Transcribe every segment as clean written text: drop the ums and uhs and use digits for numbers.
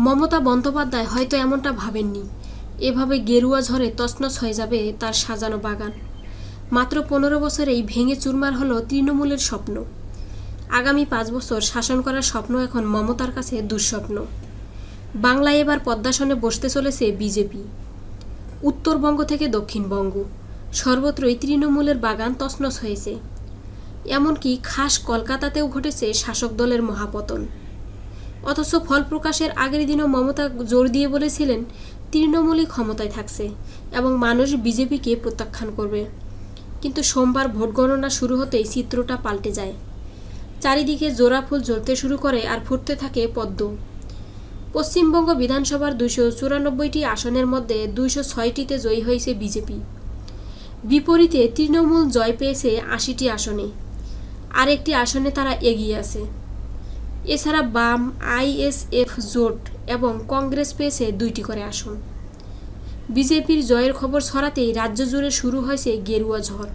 মমতা বন্দ্যোপাধ্যায় হয়তো এমনটা ভাবেননি, এভাবে গেরুয়া ঝড়ে তছনছ হয়ে যাবে তার সাজানো বাগান। মাত্র 15 বছরেই ভেঙে চুরমার হলো তৃণমূলের স্বপ্ন। আগামী 5 বছর শাসন করার স্বপ্ন এখন মমতার কাছে দুঃস্বপ্ন। বাংলায় এবার পদ্মাসনে বসতে চলেছে বিজেপি। উত্তরবঙ্গ থেকে দক্ষিণবঙ্গ সর্বত্রই তৃণমূলের বাগান তছনছ হয়েছে। এমনকি খাস কলকাতাতেও ঘটেছে শাসক দলের মহাপতন। অথচ ফল প্রকাশের আগের দিনও মমতা জোর দিয়ে বলেছিলেন তৃণমূলই ক্ষমতায় থাকছে এবং মানুষ বিজেপিকে প্রত্যাখ্যান করবে। কিন্তু সোমবার ভোট গণনা শুরু হতেই চিত্রটা পাল্টে যায়। চারিদিকে জোড়া ফুল জ্বলতে শুরু করে আর ফুটতে থাকে পদ্ম। পশ্চিমবঙ্গ বিধানসভার 294টি আসনের মধ্যে 206টিতে জয়ী হয়েছে বিজেপি। বিপরীতে তৃণমূল জয় পেয়েছে 80টি আসনে, আরেকটি আসনে তারা এগিয়ে আছে। এছাড়া বাম, আইএসএফ জোট এবং কংগ্রেস পেয়েছে 2টি করে আসন। বিজেপির জয়ের খবর ছড়াতেই রাজ্য জুড়ে শুরু হয়েছে গেরুয়া ঝড়।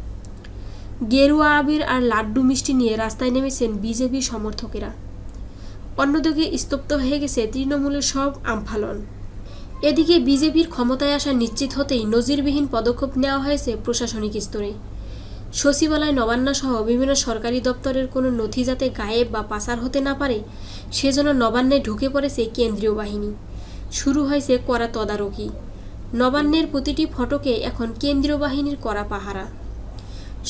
গেরুয়া আবির আর লাড্ডু মিষ্টি নিয়ে রাস্তায় নেমেছেন বিজেপি সমর্থকেরা। অন্যদিকে স্তব্ধ হয়ে গেছে তৃণমূলের সব আমফালন। এদিকে বিজেপির ক্ষমতায় আসা নিশ্চিত হতেই নজিরবিহীন পদক্ষেপ নেওয়া হয়েছে প্রশাসনিক স্তরে। সচিবালয়, নবান্ন সহ বিভিন্ন সরকারি দপ্তরের কোনো নথি যাতে গায়েব বা পাচার হতে না পারে সেজন্য নবান্নে ঢুকে পড়েছে কেন্দ্রীয় বাহিনী। শুরু হয়েছে কড়া তদারকি। নবান্নের প্রতিটি ফটকে এখন কেন্দ্রীয় বাহিনীর কড়া পাহারা।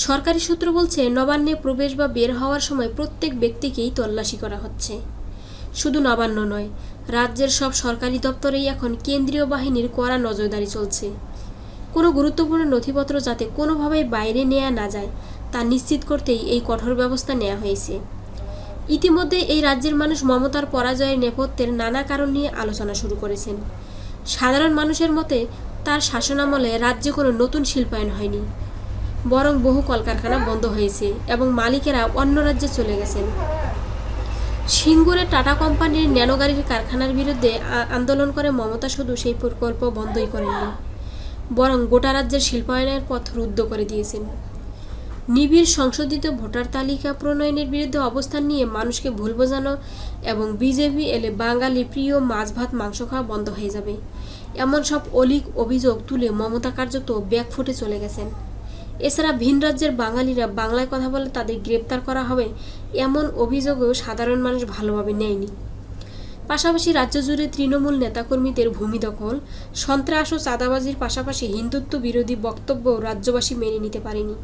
সরকারি সূত্র বলছে, নবান্নে প্রবেশ বা বের হওয়ার সময় প্রত্যেক ব্যক্তিকেই তল্লাশি করা হচ্ছে। শুধু নবান্ন নয়, রাজ্যের সব সরকারি দপ্তরেই এখন কেন্দ্রীয় বাহিনীর কড়া নজরদারি চলছে। কোনো গুরুত্বপূর্ণ নথিপত্র যাতে কোনোভাবেই বাইরে নেওয়া না যায় তা নিশ্চিত করতেই এই কঠোর ব্যবস্থা নেওয়া হয়েছে। ইতিমধ্যে এই রাজ্যের মানুষ মমতার পরাজয়ের নেপথ্যের নানা কারণ নিয়ে আলোচনা শুরু করেছেন। সাধারণ মানুষের মতে তার শাসনামলে রাজ্যে কোনো নতুন শিল্পায়ন হয়নি, বরং বহু কলকারখানা বন্ধ হয়েছে এবং মালিকেরা অন্য রাজ্যে চলে গেছেন। সিঙ্গুরে টাটা কোম্পানির ন্যানো গাড়ির কারখানার বিরুদ্ধে আন্দোলন করে মমতা শুধু সেই প্রকল্প বন্ধই করেননি, বরং গোটা রাজ্যের শিল্পায়নের পথ রুদ্ধ করে দিয়েছেন। নিবিড় সংশোধিত ভোটার তালিকা প্রণয়নের বিরুদ্ধে অবস্থান নিয়ে মানুষকে ভুল বোঝানো এবং বিজেপি এলে বাঙালি প্রিয় মাছ ভাত মাংস খাওয়া বন্ধ হয়ে যাবে, এমন সব অলীক অভিযোগ তুলে মমতা কার্যত ব্যাকফুটে চলে গেছেন। এছাড়া ভিন রাজ্যের বাঙালিরা বাংলায় কথা বলে তাদের গ্রেপ্তার করা হবে এমন অভিযোগও সাধারণ মানুষ ভালোভাবে নেয়নি। পাশাপাশি রাজ্য জুড়ে তৃণমূল নেতাকর্মীদের ভূমি দখল, সন্ত্রাস ও চাঁদাবাজির পাশাপাশি হিন্দুত্ব বিরোধী বক্তব্য রাজ্যবাসী মেনে নিতে পারেনি।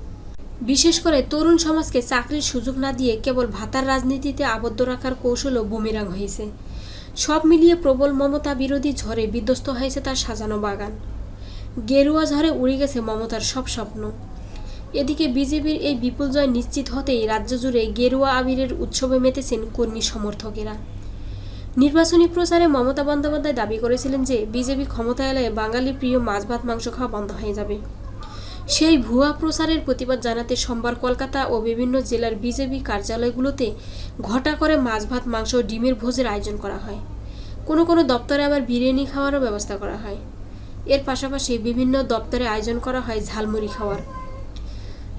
বিশেষ করে তরুণ সমাজকে চাকরির সুযোগ না দিয়ে কেবল ভাতার রাজনীতিতে আবদ্ধ রাখার কৌশলও বুমেরাং হয়েছে। সব মিলিয়ে প্রবল মমতা বিরোধী ঝড়ে বিধ্বস্ত হয়েছে তার সাজানো বাগান। গেরুয়া ঝড়ে উড়ে গেছে মমতার সব স্বপ্ন। এদিকে বিজেপির এই বিপুল জয় নিশ্চিত হতেই রাজ্য জুড়ে গেরুয়া আবিরের উৎসবে মেতেছেন কর্মী সমর্থকেরা। নির্বাচনী প্রচারে মমতা বন্দ্যোপাধ্যায় দাবি করেছিলেন যে বিজেপি ক্ষমতায় এলে বাঙালি প্রিয় মাছ ভাত মাংস খাওয়া বন্ধ হয়ে যাবে। সেই ভুয়া প্রচারের প্রতিবাদ জানাতে সোমবার কলকাতা ও বিভিন্ন জেলার বিজেপি কার্যালয়গুলোতে ঘটা করে মাছ ভাত মাংস ডিমের ভোজের আয়োজন করা হয়। কোনো কোনো দপ্তরে আবার বিরিয়ানি খাওয়ারও ব্যবস্থা করা হয়। এর পাশাপাশি বিভিন্ন দপ্তরে আয়োজন করা হয় ঝালমুড়ি খাওয়ার।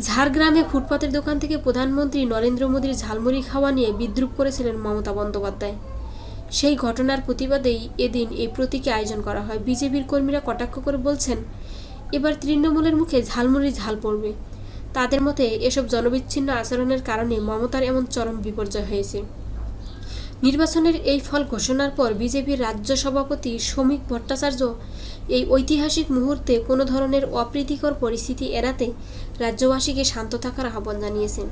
ঝাড়গ্রামে ফুটপাতের দোকান থেকে প্রধানমন্ত্রী নরেন্দ্র মোদীর ঝালমুড়ি খাওয়া নিয়ে বিদ্রূপ করেছিলেন মমতা বন্দ্যোপাধ্যায়। সেই ঘটনার প্রতিবাদেই এদিন এই প্রতীকী আয়োজন করা হয়। বিজেপির কর্মীরা কটাক্ষ করে বলছেন, এবার তৃণমূলের মুখে ঝালমুড়ি ঝাল পড়বে। তাদের মতে এসব জনবিচ্ছিন্ন আচরণের কারণে মমতার এমন চরম বিপর্যয় হয়েছে। নির্বাচনের এই ফল ঘোষণার পর বিজেপির রাজ্য সভাপতি শ্রমিক ভট্টাচার্য এই ঐতিহাসিক মুহূর্তে কোনো ধরনের অপ্রীতিকর পরিস্থিতি এড়াতে রাজ্যবাসীকে শান্ত থাকার আহ্বান জানিয়েছেন।